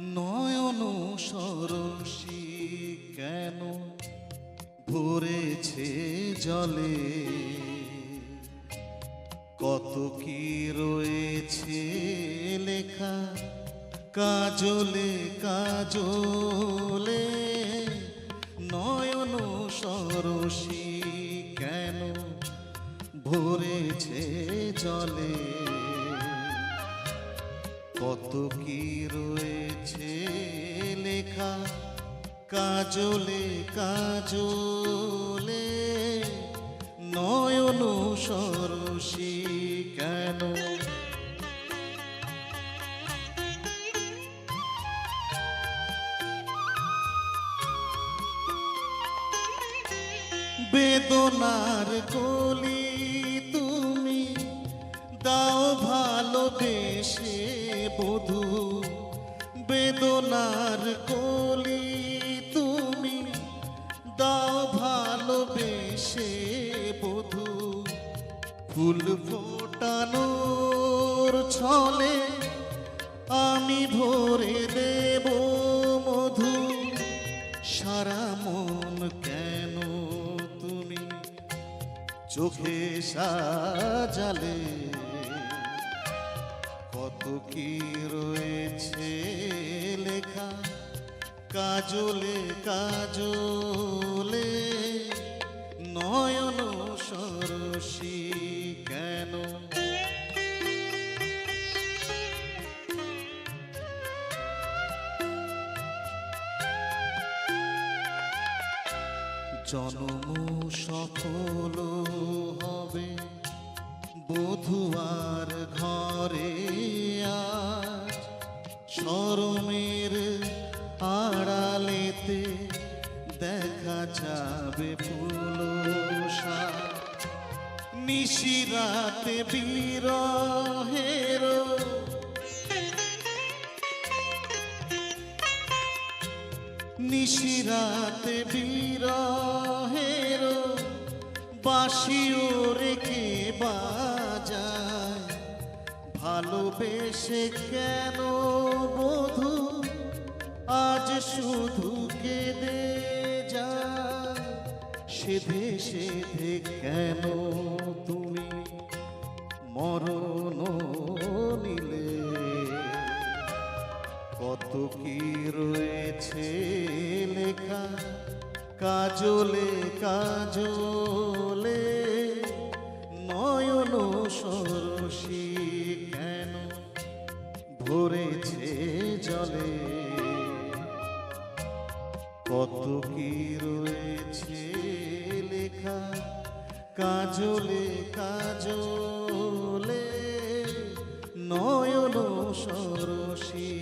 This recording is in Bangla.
নয়ন সরসী কেন ভরেছে জলে, কত কি রয়েছে লেখা কাজলে কাজলে। নয়ন সরসী কেন ভরেছে জলে, কত কি রয়েছে লেখা কাজলে কাজলে। নয়ন সরসী কেন, বেদনার কলি তুমি দাও ভালোবেসে বধূ, বেদনার কলি তুমি দাও ভালোবেসে বধূ। ফুল ফোটানোর ছলে আমি ভরে দেব মধু, সারা মন কেন তুমি চোখে সাজালে, কত কি রয়েছে লেখা কাজলে কাজলে। নয়ন সরসী কেন, জন্ম সফল হবে বধুয়ার ঘরে আজ, শরমের আড়ালেতে দেখা যাবে ফুলসা। নিশিরাতে বিরহের নিশিরাতে বিরহের বাঁশিও রেখে বাজায়। ভালোবেসে কেন বধূ আজ শুধু কেঁদে যায়, সেধে সেধে কেন তুমি মরণ নিলে, কত কি রয়েছে লেখা কাজলে কাজলে। নয়ন সরসী কেন ভরেছে জলে, কত কি রয়েছে লেখা কাজলে কাজলে। নয়ন সরসী